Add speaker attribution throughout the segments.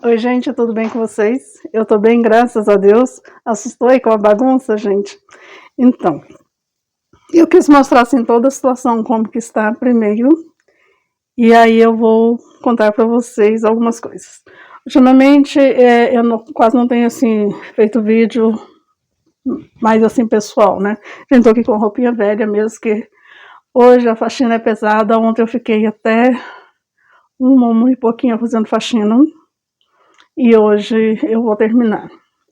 Speaker 1: Oi, gente, tudo bem com vocês? Eu tô bem, graças a Deus. Assustou aí com a bagunça, gente? Então, eu quis mostrar assim toda a situação como que está primeiro, e aí eu vou contar para vocês algumas coisas. Ultimamente, quase não tenho assim feito vídeo mais assim pessoal, né? Eu tô aqui com roupinha velha mesmo, que hoje a faxina é pesada. Ontem eu fiquei até uma e pouquinho fazendo faxina. E hoje eu vou terminar.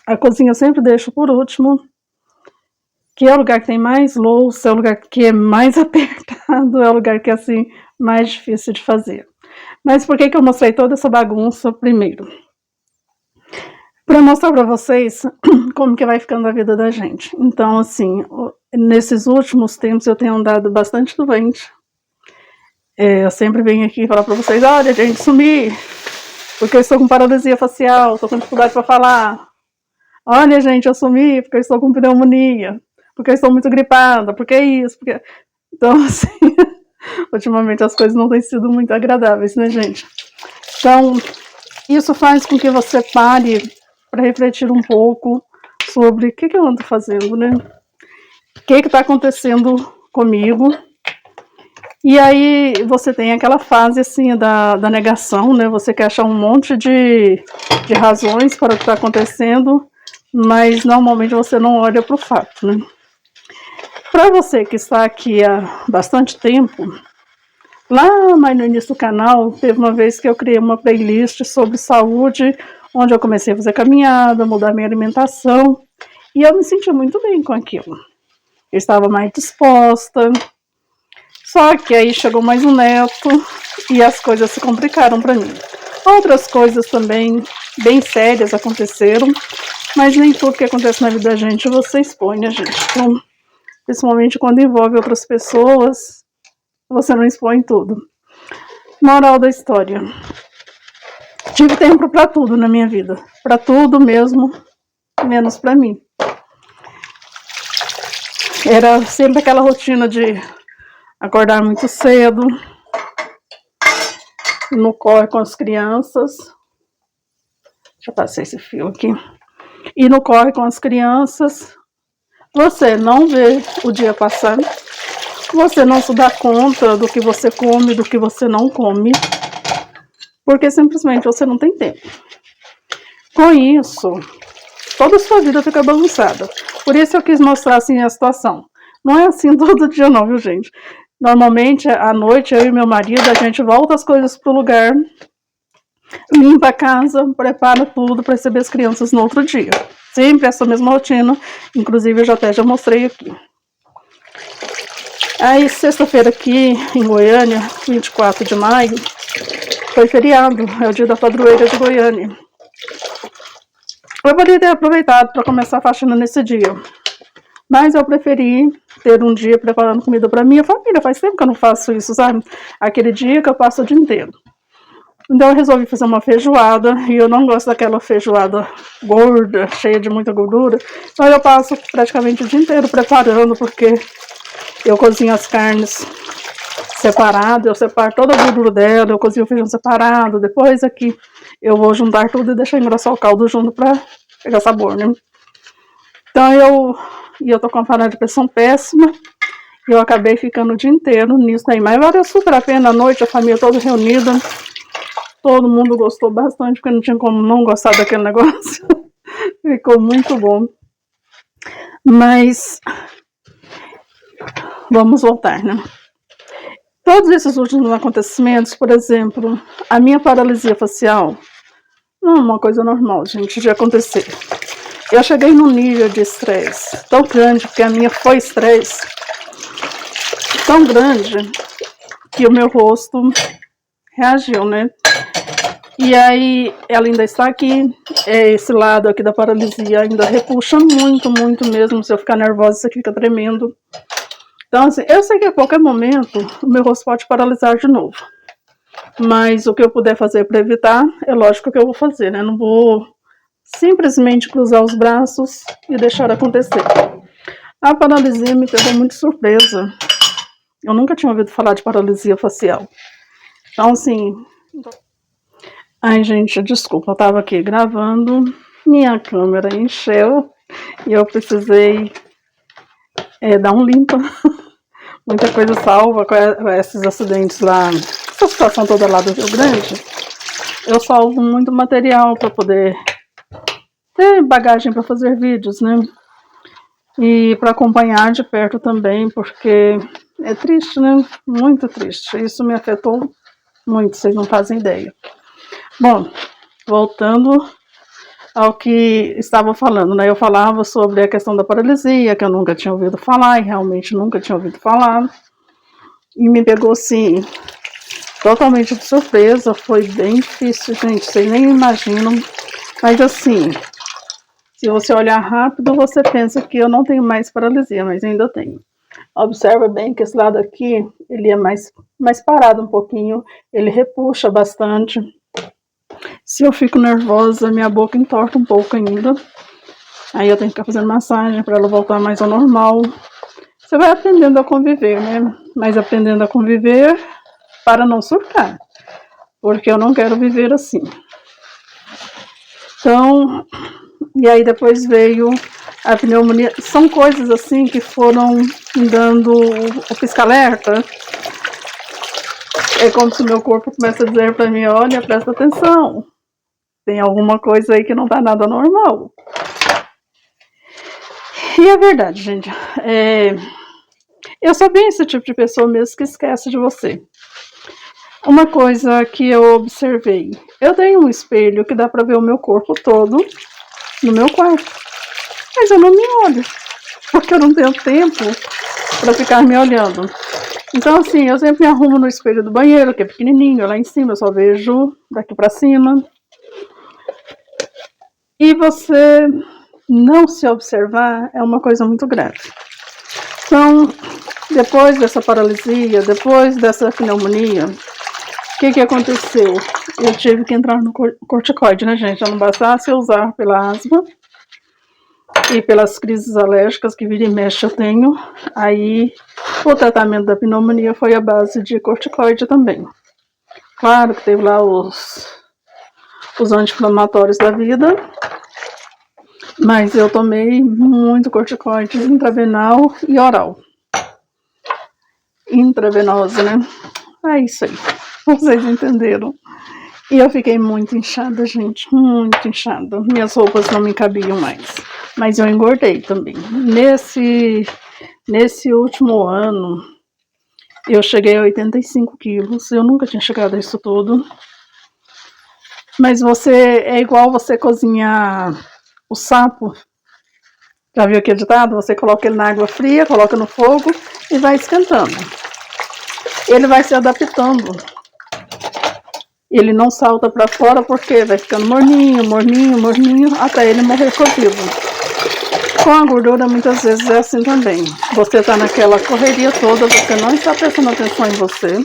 Speaker 1: A cozinha eu sempre deixo por último, que é o lugar que tem mais louça, é o lugar que é mais apertado, é o lugar que é assim mais difícil de fazer. Mas por que eu mostrei toda essa bagunça primeiro? Para mostrar para vocês como que vai ficando a vida da gente. Então, assim, nesses últimos tempos eu tenho andado bastante doente. Eu sempre venho aqui falar para vocês, olha, gente, sumi, porque eu estou com paralisia facial, estou com dificuldade para falar. Olha, gente, eu sumi porque eu estou com pneumonia, porque eu estou muito gripada, porque isso, porque... Então, assim, ultimamente as coisas não têm sido muito agradáveis, né, gente? Então, isso faz com que você pare para refletir um pouco sobre o que eu ando fazendo, né? O que está acontecendo comigo. E aí você tem aquela fase, assim, da negação, né? Você quer achar um monte de razões para o que está acontecendo, mas normalmente você não olha para o fato, né? Para você que está aqui há bastante tempo, lá mais no início do canal, teve uma vez que eu criei uma playlist sobre saúde, onde eu comecei a fazer caminhada, mudar minha alimentação, e eu me senti muito bem com aquilo. Eu estava mais disposta, só que aí chegou mais um neto e as coisas se complicaram para mim. Outras coisas também bem sérias aconteceram, mas nem tudo que acontece na vida da gente você expõe, né, gente? Então, principalmente quando envolve outras pessoas, você não expõe tudo. Moral da história. Tive tempo para tudo na minha vida. Para tudo mesmo, menos para mim. Era sempre aquela rotina de acordar muito cedo, no corre com as crianças. Deixa eu passar esse fio aqui. E no corre com as crianças. Você não vê o dia passar. Você não se dá conta do que você come, do que você não come, porque simplesmente você não tem tempo. Com isso, toda a sua vida fica bagunçada. Por isso eu quis mostrar assim a situação. Não é assim todo dia não, viu, gente? Normalmente, à noite, eu e meu marido, a gente volta as coisas pro lugar, limpa a casa, prepara tudo para receber as crianças no outro dia. Sempre essa mesma rotina, inclusive eu já mostrei aqui. Aí, sexta-feira aqui em Goiânia, 24 de maio, foi feriado, é o dia da padroeira de Goiânia. Eu poderia ter aproveitado para começar a faxina nesse dia, mas eu preferi ter um dia preparando comida para minha família. Faz tempo que eu não faço isso, sabe? Aquele dia que eu passo o dia inteiro. Então eu resolvi fazer uma feijoada, e eu não gosto daquela feijoada gorda, cheia de muita gordura. Então eu passo praticamente o dia inteiro preparando, porque eu cozinho as carnes separado, eu separo toda a gordura dela, eu cozinho o feijão separado, depois aqui eu vou juntar tudo e deixar engrossar o caldo junto para pegar sabor, né? Então eu tô com uma panela de pressão péssima, e eu acabei ficando o dia inteiro nisso aí, mas valeu super a pena. À noite, a família toda reunida, todo mundo gostou bastante, porque não tinha como não gostar daquele negócio. Ficou muito bom. Mas vamos voltar, né? Todos esses últimos acontecimentos, por exemplo, a minha paralisia facial, não é uma coisa normal, gente, de acontecer. Eu cheguei num nível de estresse tão grande, porque a minha foi estresse, tão grande, que o meu rosto reagiu, né? E aí, ela ainda está aqui, esse lado aqui da paralisia ainda repuxa muito, muito mesmo. Se eu ficar nervosa, isso aqui fica tremendo. Então, assim, eu sei que a qualquer momento o meu rosto pode paralisar de novo. Mas o que eu puder fazer para evitar, é lógico que eu vou fazer, né? Não vou simplesmente cruzar os braços e deixar acontecer. A paralisia me pegou muito surpresa. Eu nunca tinha ouvido falar de paralisia facial. Então, assim, Ai, gente, desculpa, eu tava aqui gravando, minha câmera encheu e eu precisei dar um limpa. Muita coisa salva com esses acidentes lá, essa situação toda lá do Rio Grande. Eu salvo muito material para poder ter bagagem para fazer vídeos, né? E para acompanhar de perto também, porque é triste, né? Muito triste. Isso me afetou muito, vocês não fazem ideia. Bom, voltando ao que estava falando, né? Eu falava sobre a questão da paralisia, que eu nunca tinha ouvido falar, e realmente nunca tinha ouvido falar. E me pegou, assim, totalmente de surpresa. Foi bem difícil, gente, vocês nem imaginam. Mas, assim, se você olhar rápido, você pensa que eu não tenho mais paralisia, mas ainda tenho. Observa bem que esse lado aqui, ele é mais parado um pouquinho, ele repuxa bastante. Se eu fico nervosa, minha boca entorta um pouco ainda. Aí eu tenho que ficar fazendo massagem para ela voltar mais ao normal. Você vai aprendendo a conviver, né? Mas aprendendo a conviver para não surtar. Porque eu não quero viver assim. Então, e aí depois veio a pneumonia. São coisas assim que foram dando o pisca-alerta. É como se o meu corpo começa a dizer para mim, olha, presta atenção. Tem alguma coisa aí que não tá nada normal. E é verdade, gente. Eu sou bem esse tipo de pessoa mesmo que esquece de você. Uma coisa que eu observei. Eu tenho um espelho que dá pra ver o meu corpo todo no meu quarto. Mas eu não me olho. Porque eu não tenho tempo pra ficar me olhando. Então, assim, eu sempre me arrumo no espelho do banheiro, que é pequenininho, lá em cima, eu só vejo daqui pra cima. E você não se observar é uma coisa muito grave. Então, depois dessa paralisia, depois dessa pneumonia, o que aconteceu? Eu tive que entrar no corticoide, né, gente? Já não bastasse eu usar pela asma e pelas crises alérgicas que vira e mexe eu tenho. Aí, o tratamento da pneumonia foi a base de corticoide também. Claro que teve lá os anti-inflamatórios da vida, mas eu tomei muito corticoide intravenal e oral. Intravenosa, né? É isso aí. Vocês entenderam. E eu fiquei muito inchada, gente. Muito inchada. Minhas roupas não me cabiam mais. Mas eu engordei também. Nesse último ano, eu cheguei a 85 quilos. Eu nunca tinha chegado a isso tudo. Mas é igual você cozinhar o sapo. Já viu aquele ditado? Você coloca ele na água fria, coloca no fogo e vai esquentando. Ele vai se adaptando. Ele não salta para fora porque vai ficando morninho, morninho, morninho, até ele morrer cozido. Com a gordura, muitas vezes é assim também. Você está naquela correria toda, você não está prestando atenção em você.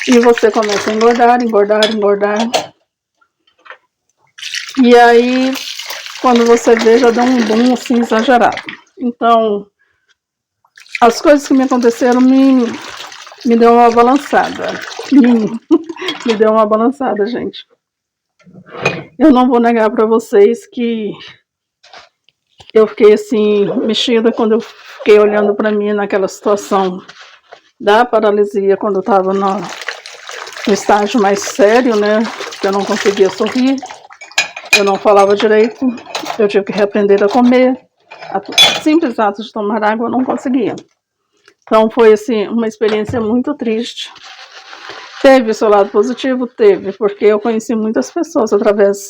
Speaker 1: E você começa a engordar, engordar, engordar. E aí, quando você vê, já dá um boom assim exagerado. Então, as coisas que me aconteceram me deu uma balançada. Me deu uma balançada, gente. Eu não vou negar para vocês que eu fiquei assim, mexida quando eu fiquei olhando para mim naquela situação da paralisia, quando eu estava no estágio mais sério, né? Que eu não conseguia sorrir, eu não falava direito, eu tive que reaprender a comer. Simples ato de tomar água eu não conseguia. Então foi assim, uma experiência muito triste. Teve o seu lado positivo? Teve, porque eu conheci muitas pessoas através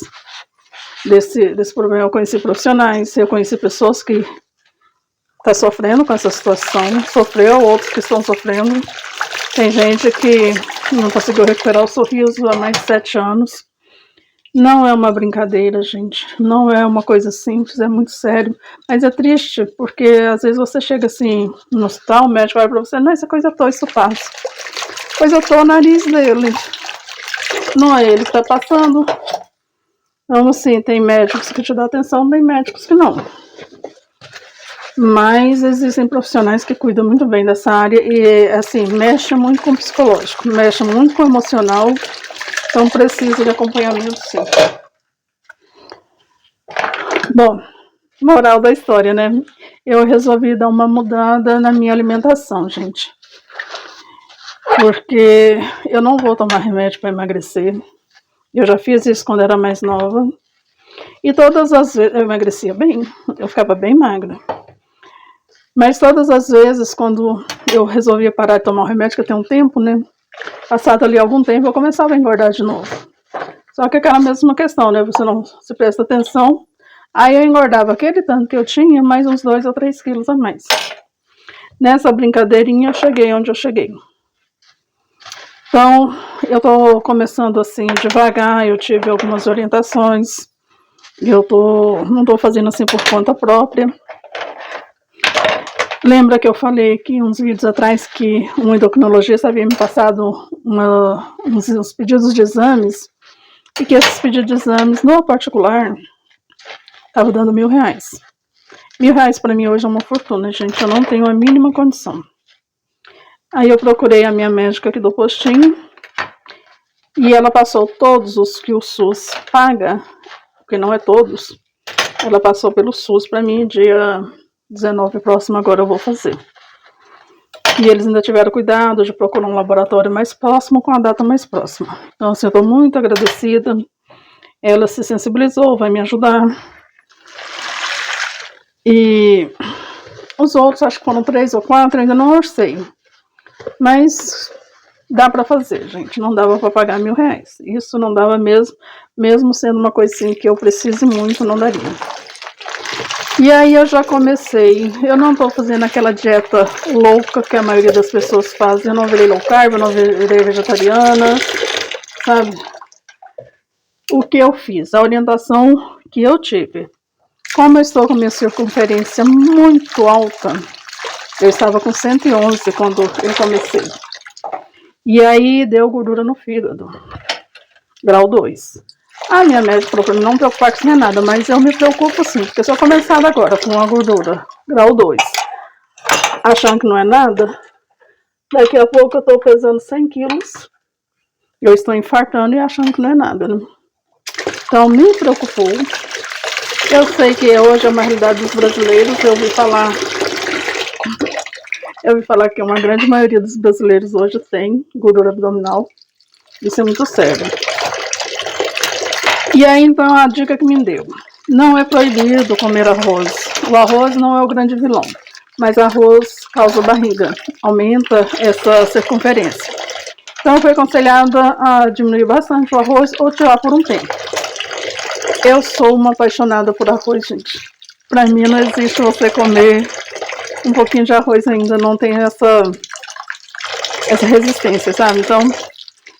Speaker 1: desse problema. Eu conheci profissionais, eu conheci pessoas que estão sofrendo com essa situação, sofreu, outros que estão sofrendo. Tem gente que não conseguiu recuperar o sorriso há mais de 7 anos. Não é uma brincadeira, gente, não é uma coisa simples, é muito sério, mas é triste, porque às vezes você chega assim no hospital, o médico olha pra você, não, essa coisa toda, isso passa. Pois eu tô o nariz dele, não é ele que tá passando. Então, assim, tem médicos que te dão atenção, tem médicos que não. Mas existem profissionais que cuidam muito bem dessa área e, assim, mexe muito com o psicológico, mexe muito com o emocional Então preciso de acompanhamento, sim. Bom, moral da história, né? Eu resolvi dar uma mudada na minha alimentação, gente. Porque eu não vou tomar remédio para emagrecer. Eu já fiz isso quando era mais nova. E todas as vezes eu emagrecia bem, eu ficava bem magra. Mas todas as vezes, quando eu resolvia parar de tomar o remédio, que eu tenho um tempo, né? Passado ali algum tempo, eu começava a engordar de novo. Só que aquela mesma questão, né? Você não se presta atenção. Aí eu engordava aquele tanto que eu tinha, mais uns 2 ou 3 quilos a mais. Nessa brincadeirinha, eu cheguei onde eu cheguei. Então, eu tô começando assim, devagar, eu tive algumas orientações. Não tô fazendo assim por conta própria. Lembra que eu falei aqui uns vídeos atrás que um endocrinologista havia me passado uns pedidos de exames e que esses pedidos de exames, no particular, estavam dando R$1.000. R$1.000 para mim hoje é uma fortuna, gente. Eu não tenho a mínima condição. Aí eu procurei a minha médica aqui do postinho e ela passou todos os que o SUS paga, porque não é todos. Ela passou pelo SUS para mim, dia 19 próximo agora eu vou fazer. E eles ainda tiveram cuidado de procurar um laboratório mais próximo, com a data mais próxima. Então, assim, eu estou muito agradecida. Ela se sensibilizou, vai me ajudar. E os outros, acho que foram 3 ou 4, ainda não orcei. Mas dá para fazer, gente. Não dava para pagar R$1.000. Isso não dava mesmo sendo uma coisinha que eu precise muito, não daria. E aí eu já comecei, eu não estou fazendo aquela dieta louca que a maioria das pessoas fazem, eu não virei low carb, eu não virei vegetariana, sabe? O que eu fiz, a orientação que eu tive, como eu estou com minha circunferência muito alta, eu estava com 111 quando eu comecei, e aí deu gordura no fígado, grau 2. A minha médica falou para mim não preocupar com nada, mas eu me preocupo sim, porque se eu começar agora com uma gordura grau 2, achando que não é nada, daqui a pouco eu estou pesando 100 quilos, eu estou infartando e achando que não é nada, né? Então me preocupou. Eu sei que hoje é uma realidade dos brasileiros, eu ouvi falar que uma grande maioria dos brasileiros hoje tem gordura abdominal, isso é muito sério. E aí, então, a dica que me deu. Não é proibido comer arroz. O arroz não é o grande vilão, mas arroz causa barriga, aumenta essa circunferência. Então, eu fui aconselhada a diminuir bastante o arroz ou tirar por um tempo. Eu sou uma apaixonada por arroz, gente. Pra mim, não existe você comer um pouquinho de arroz ainda, não tem essa resistência, sabe? Então,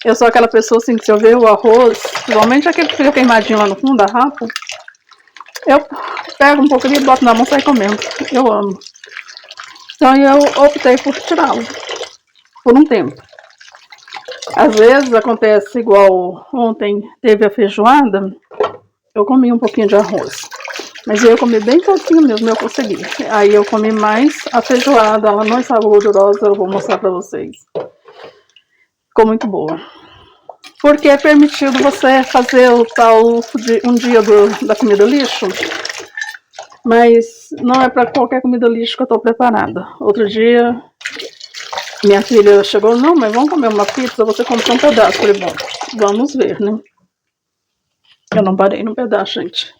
Speaker 1: eu sou aquela pessoa assim que se eu ver o arroz, principalmente aquele que fica queimadinho lá no fundo da rapa, eu pego um pouco ali, boto na mão e saio comendo. Eu amo. Então eu optei por tirá-lo por um tempo. Às vezes acontece igual ontem teve a feijoada, eu comi um pouquinho de arroz. Mas eu comi bem pouquinho mesmo, eu consegui. Aí eu comi mais a feijoada, ela não estava gordurosa, eu vou mostrar pra vocês. Ficou muito boa. Porque é permitido você fazer o tal de um dia da comida lixo, mas não é para qualquer comida lixo que eu estou preparada. Outro dia, minha filha chegou, não, mas vamos comer uma pizza, você comprou um pedaço. Eu falei, bom, vamos ver, né? Eu não parei no pedaço, gente.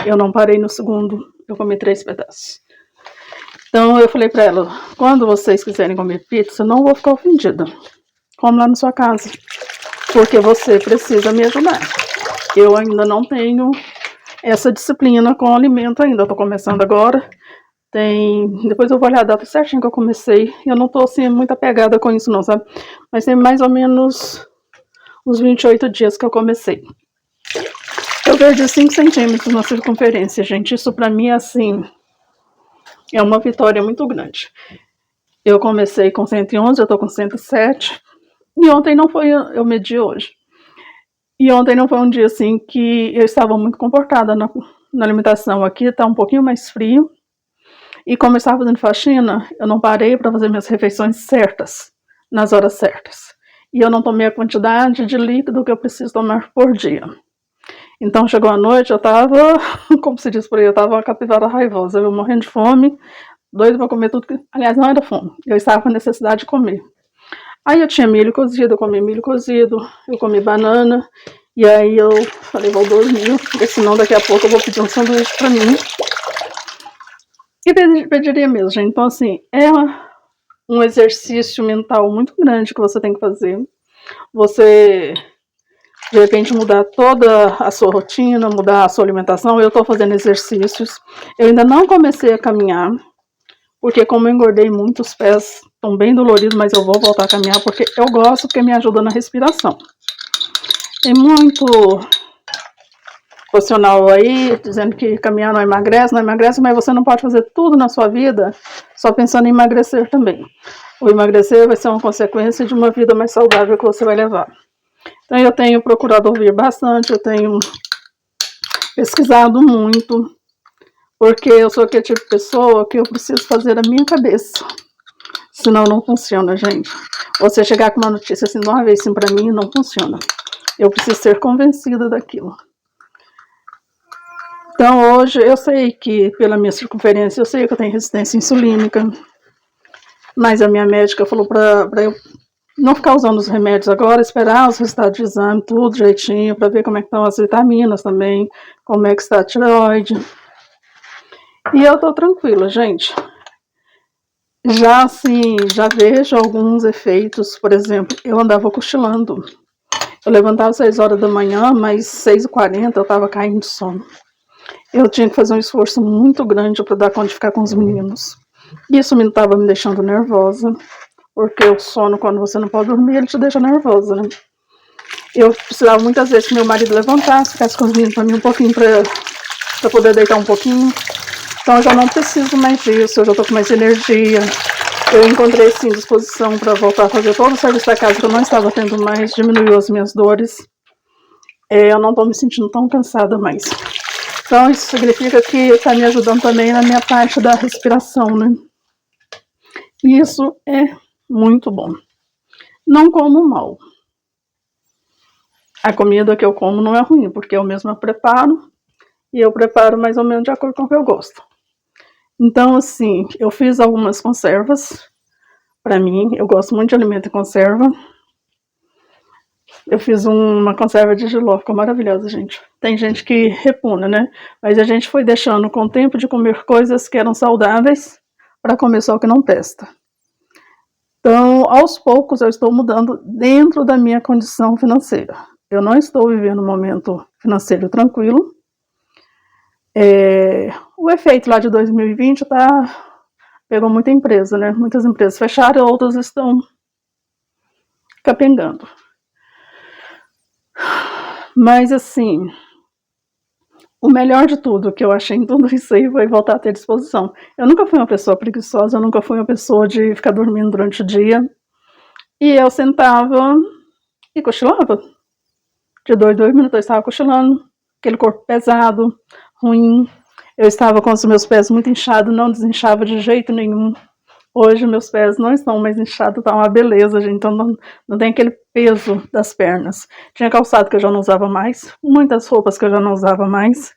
Speaker 1: Eu não parei no segundo, eu comi 3 pedaços. Então eu falei para ela, quando vocês quiserem comer pizza, não vou ficar ofendida. Come lá na sua casa. Porque você precisa me ajudar. Eu ainda não tenho essa disciplina com o alimento ainda. Eu tô começando agora. Depois eu vou olhar a data certinho que eu comecei. Eu não tô assim muito apegada com isso não, sabe? Mas tem mais ou menos uns 28 dias que eu comecei. Eu perdi 5 centímetros na circunferência, gente. Isso pra mim, assim, é uma vitória muito grande. Eu comecei com 111, eu tô com 107. E ontem não foi, eu medi hoje. E ontem não foi um dia assim que eu estava muito comportada na alimentação. Aqui tá um pouquinho mais frio. E como eu estava fazendo faxina, eu não parei para fazer minhas refeições certas, nas horas certas. e eu não tomei a quantidade de líquido que eu preciso tomar por dia. Então chegou a noite, eu tava, como se diz por aí, eu tava uma capivara raivosa, eu morrendo de fome, doido para comer tudo que... Aliás, não era fome, eu estava com necessidade de comer. Aí eu tinha milho cozido, eu comi milho cozido, eu comi banana, e aí eu falei, vou dormir, porque senão daqui a pouco eu vou pedir um sanduíche para mim. E pediria mesmo, gente. Então, assim, é um exercício mental muito grande que você tem que fazer. Você, de repente, mudar toda a sua rotina, mudar a sua alimentação. Eu estou fazendo exercícios. Eu ainda não comecei a caminhar, porque como eu engordei muito, os pés estão bem doloridos, mas eu vou voltar a caminhar porque eu gosto, porque me ajuda na respiração. Tem muito profissional aí dizendo que caminhar não emagrece, mas você não pode fazer tudo na sua vida só pensando em emagrecer também. O emagrecer vai ser uma consequência de uma vida mais saudável que você vai levar. Então eu tenho procurado ouvir bastante, eu tenho pesquisado muito, porque eu sou aquele tipo de pessoa que eu preciso fazer a minha cabeça. Senão não funciona, gente. Você chegar com uma notícia assim, de uma vez assim pra mim, não funciona. Eu preciso ser convencida daquilo. Então hoje eu sei que, pela minha circunferência, eu sei que eu tenho resistência insulínica, mas a minha médica falou para eu não ficar usando os remédios agora, esperar os resultados de exame, tudo direitinho, para ver como é que estão as vitaminas também, como é que está a tireoide. E eu tô tranquila, gente. Já assim, já vejo alguns efeitos, por exemplo, eu andava cochilando. Eu levantava às 6 horas da manhã, mas 6h40 eu estava caindo de sono. Eu tinha que fazer um esforço muito grande para dar conta de ficar com os meninos. Isso me estava me deixando nervosa, porque o sono, quando você não pode dormir, ele te deixa nervosa, né? Eu precisava muitas vezes que meu marido levantasse, ficasse com os meninos para mim um pouquinho, para poder deitar um pouquinho. Então eu já não preciso mais disso, eu já estou com mais energia. Eu encontrei sim disposição para voltar a fazer todo o serviço da casa que eu não estava tendo mais, diminuiu as minhas dores. Eu não estou me sentindo tão cansada mais. Então isso significa que está me ajudando também na minha parte da respiração, né? E isso é muito bom. Não como mal. A comida que eu como não é ruim, porque eu mesma preparo, e eu preparo mais ou menos de acordo com o que eu gosto. Então, assim, eu fiz algumas conservas para mim, eu gosto muito de alimento em conserva. Eu fiz uma conserva de jiló, ficou maravilhosa, gente. Tem gente que repugna, né? Mas a gente foi deixando com o tempo de comer coisas que eram saudáveis para comer só o que não presta. Então, aos poucos, eu estou mudando dentro da minha condição financeira. Eu não estou vivendo um momento financeiro tranquilo. O efeito lá de 2020 pegou muita empresa, né? Muitas empresas fecharam, outras estão capengando. Mas, assim, o melhor de tudo que eu achei em tudo isso aí foi voltar a ter disposição. Eu nunca fui uma pessoa preguiçosa, eu nunca fui uma pessoa de ficar dormindo durante o dia. E eu sentava e cochilava. De 2 minutos eu estava cochilando, aquele corpo pesado, ruim. Eu estava com os meus pés muito inchados, não desinchava de jeito nenhum. Hoje meus pés não estão mais inchados, tá uma beleza, gente. Então não tem aquele peso das pernas. Tinha calçado que eu já não usava mais, muitas roupas que eu já não usava mais.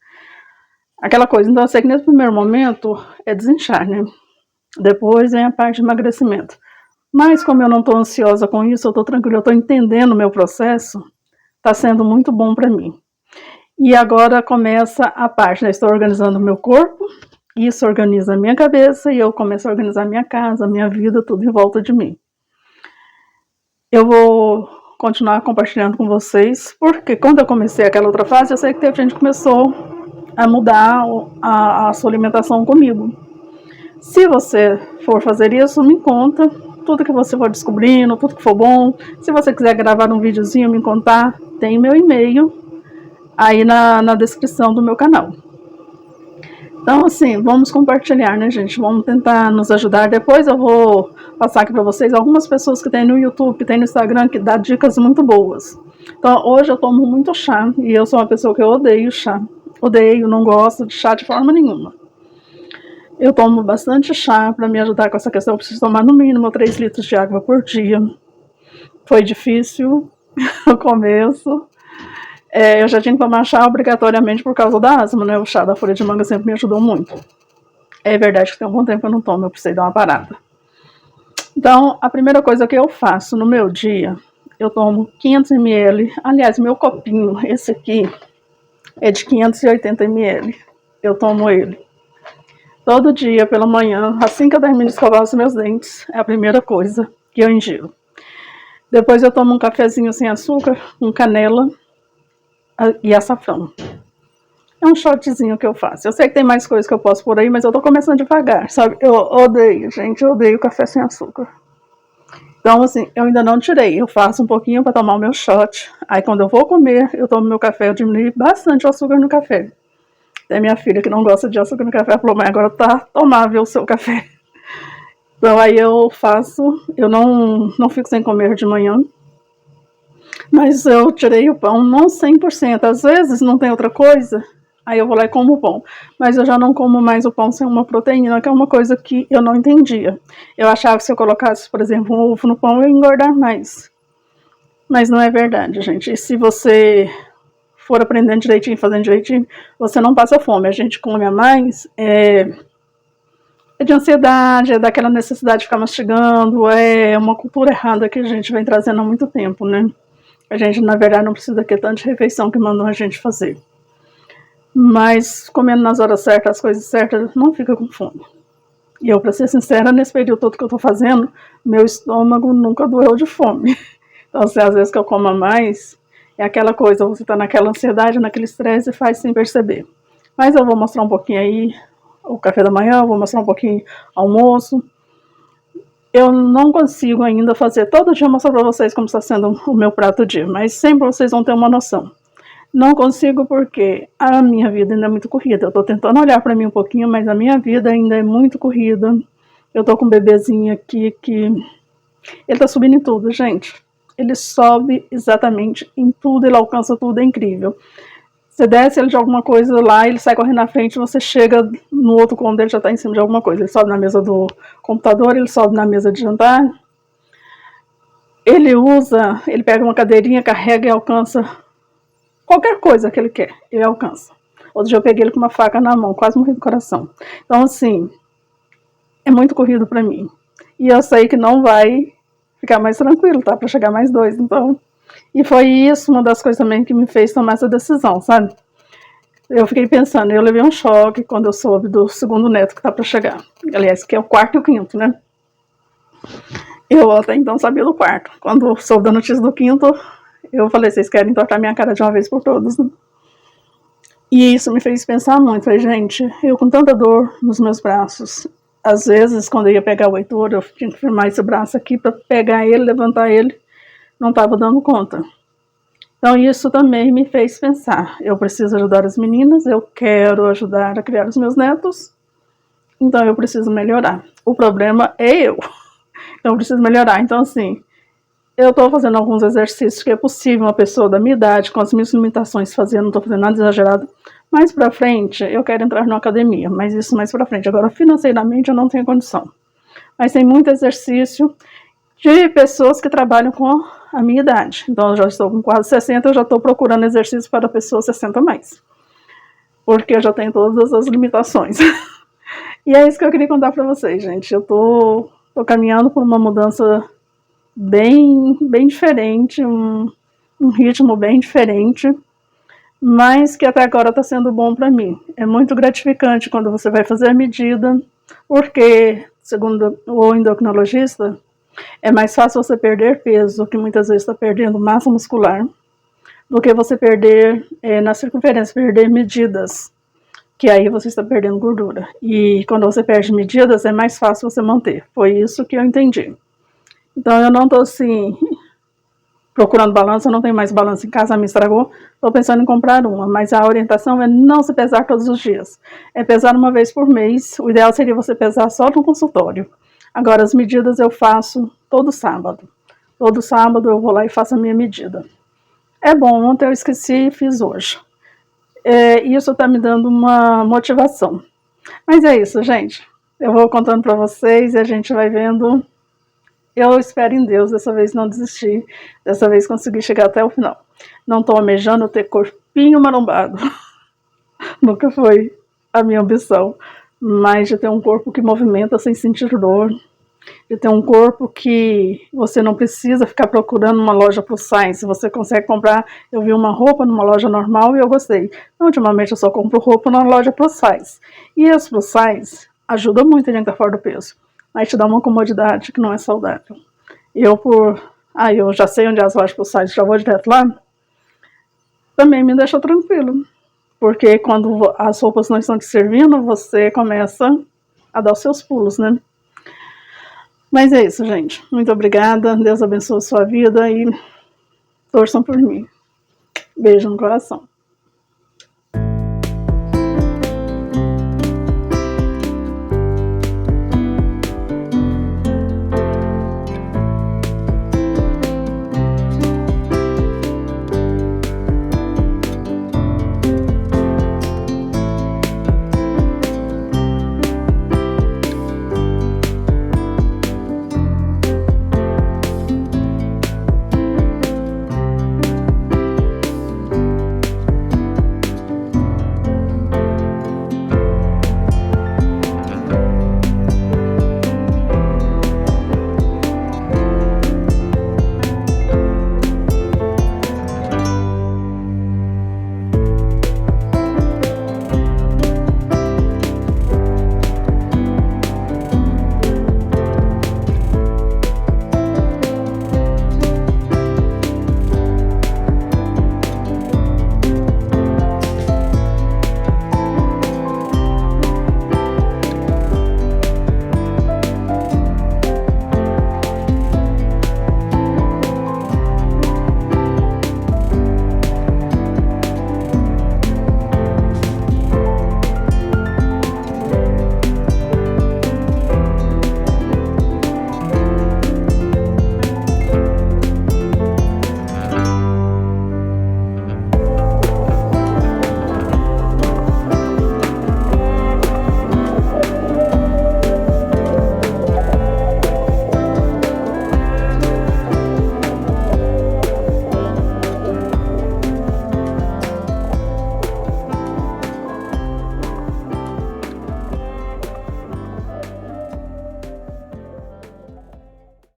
Speaker 1: Aquela coisa. Então eu sei que nesse primeiro momento é desinchar, né? Depois vem a parte de emagrecimento. Mas como eu não estou ansiosa com isso, eu estou tranquila, eu estou entendendo o meu processo, está sendo muito bom para mim. E agora começa a parte, né? Estou organizando o meu corpo, isso organiza a minha cabeça e eu começo a organizar a minha casa, a minha vida, tudo em volta de mim. Eu vou continuar compartilhando com vocês, porque quando eu comecei aquela outra fase, eu sei que teve gente que começou a mudar a sua alimentação comigo. Se você for fazer isso, me conta tudo que você for descobrindo, tudo que for bom. Se você quiser gravar um videozinho, me contar, tem meu e-mail aí na descrição do meu canal. Então, assim, vamos compartilhar, né, gente? Vamos tentar nos ajudar. Depois eu vou passar aqui para vocês algumas pessoas que tem no YouTube, que tem no Instagram, que dá dicas muito boas. Então, hoje eu tomo muito chá, e eu sou uma pessoa que eu odeio chá. Odeio, não gosto de chá de forma nenhuma. Eu tomo bastante chá para me ajudar com essa questão. Eu preciso tomar no mínimo 3 litros de água por dia. Foi difícil no começo. Eu já tinha que tomar chá obrigatoriamente por causa da asma, né? O chá da folha de manga sempre me ajudou muito. É verdade que tem algum tempo que eu não tomo, eu precisei dar uma parada. Então, a primeira coisa que eu faço no meu dia, eu tomo 500 ml. Aliás, meu copinho, esse aqui, é de 580 ml. Eu tomo ele todo dia pela manhã, assim que eu termino de escovar os meus dentes, é a primeira coisa que eu ingiro. Depois eu tomo um cafezinho sem açúcar, com canela e açafrão. É um shotzinho que eu faço. Eu sei que tem mais coisas que eu posso por aí, mas eu tô começando devagar, sabe? Eu odeio, gente, eu odeio café sem açúcar. Então, assim, eu ainda não tirei. Eu faço um pouquinho para tomar o meu shot. Aí, quando eu vou comer, eu tomo meu café. Eu diminui bastante o açúcar no café. Tem minha filha que não gosta de açúcar no café, falou, mas agora tá tomável o seu café. Então, aí eu faço. Eu não fico sem comer de manhã. Mas eu tirei o pão, não 100%. Às vezes não tem outra coisa, aí eu vou lá e como o pão. Mas eu já não como mais o pão sem uma proteína, que é uma coisa que eu não entendia. Eu achava que se eu colocasse, por exemplo, um ovo no pão, eu ia engordar mais. Mas não é verdade, gente. E se você for aprendendo direitinho, fazendo direitinho, você não passa fome. A gente come a mais, é de ansiedade, é daquela necessidade de ficar mastigando, é uma cultura errada que a gente vem trazendo há muito tempo, né? A gente, na verdade, não precisa ter tanta refeição que mandam a gente fazer. Mas, comendo nas horas certas, as coisas certas, não fica com fome. E eu, pra ser sincera, nesse período todo que eu tô fazendo, meu estômago nunca doeu de fome. Então, assim, às vezes que eu como a mais, é aquela coisa, você tá naquela ansiedade, naquele estresse e faz sem perceber. Mas eu vou mostrar um pouquinho aí o café da manhã, eu vou mostrar um pouquinho almoço. Eu não consigo ainda fazer todo dia mostrar para vocês como está sendo o meu prato do dia, mas sempre vocês vão ter uma noção. Não consigo porque a minha vida ainda é muito corrida. Eu estou tentando olhar para mim um pouquinho, mas a minha vida ainda é muito corrida. Eu estou com um bebezinho aqui que ele está subindo em tudo, gente. Ele sobe exatamente em tudo, ele alcança tudo, é incrível. Você desce ele de alguma coisa lá, ele sai correndo na frente, você chega no outro cômodo, ele já está em cima de alguma coisa. Ele sobe na mesa do computador, ele sobe na mesa de jantar. Ele pega uma cadeirinha, carrega e alcança qualquer coisa que ele quer, ele alcança. Outro dia eu peguei ele com uma faca na mão, quase morri do coração. Então, assim, é muito corrido para mim. E eu sei que não vai ficar mais tranquilo, tá? Para chegar mais 2, então... E foi isso, uma das coisas também que me fez tomar essa decisão, sabe? Eu fiquei pensando, eu levei um choque quando eu soube do segundo neto que tá para chegar. Aliás, que é o 4º e o 5º, né? Eu até então sabia do 4º. Quando soube da notícia do 5º, eu falei, vocês querem tortar minha cara de uma vez por todas, né? E isso me fez pensar muito. Falei, gente, eu com tanta dor nos meus braços, às vezes, quando eu ia pegar o Heitor, eu tinha que firmar esse braço aqui para pegar ele, levantar ele, não estava dando conta. Então, isso também me fez pensar. Eu preciso ajudar as meninas, eu quero ajudar a criar os meus netos, então eu preciso melhorar. O problema é eu. Então, eu preciso melhorar. Então, assim, eu estou fazendo alguns exercícios que é possível uma pessoa da minha idade, com as minhas limitações, fazer, não estou fazendo nada exagerado. Mais pra frente, eu quero entrar numa academia, mas isso mais pra frente. Agora, financeiramente, eu não tenho condição. Mas tem muito exercício de pessoas que trabalham com a minha idade. Então, eu já estou com quase 60, eu já estou procurando exercício para pessoas 60 mais. Porque eu já tenho todas as limitações. E é isso que eu queria contar para vocês, gente. Eu estou caminhando por uma mudança bem diferente, um ritmo bem diferente, mas que até agora está sendo bom para mim. É muito gratificante quando você vai fazer a medida, porque, segundo o endocrinologista, é mais fácil você perder peso, que muitas vezes está perdendo massa muscular, do que você perder na circunferência, perder medidas, que aí você está perdendo gordura. E quando você perde medidas, é mais fácil você manter. Foi isso que eu entendi. Então, eu não estou assim, procurando balança, eu não tenho mais balança em casa, me estragou, estou pensando em comprar uma, mas a orientação é não se pesar todos os dias. É pesar uma vez por mês, o ideal seria você pesar só no consultório. Agora, as medidas eu faço todo sábado. Todo sábado eu vou lá e faço a minha medida. É bom, ontem eu esqueci e fiz hoje. Isso está me dando uma motivação. Mas é isso, gente. Eu vou contando para vocês e a gente vai vendo eu espero em Deus, dessa vez não desisti, dessa vez consegui chegar até o final. Não tô almejando ter corpinho marombado, nunca foi a minha ambição, mas de ter um corpo que movimenta sem sentir dor, de ter um corpo que você não precisa ficar procurando uma loja plus size, você consegue comprar. Eu vi uma roupa numa loja normal e eu gostei. Então, ultimamente eu só compro roupa na loja plus size. E as plus size ajudam muito a gente estar fora do peso, mas te dá uma comodidade que não é saudável. Eu já sei onde é as lojas plus size, já vou direto lá, também me deixa tranquilo. Porque quando as roupas não estão te servindo, você começa a dar os seus pulos, né? Mas é isso, gente. Muito obrigada. Deus abençoe a sua vida e torçam por mim. Beijo no coração.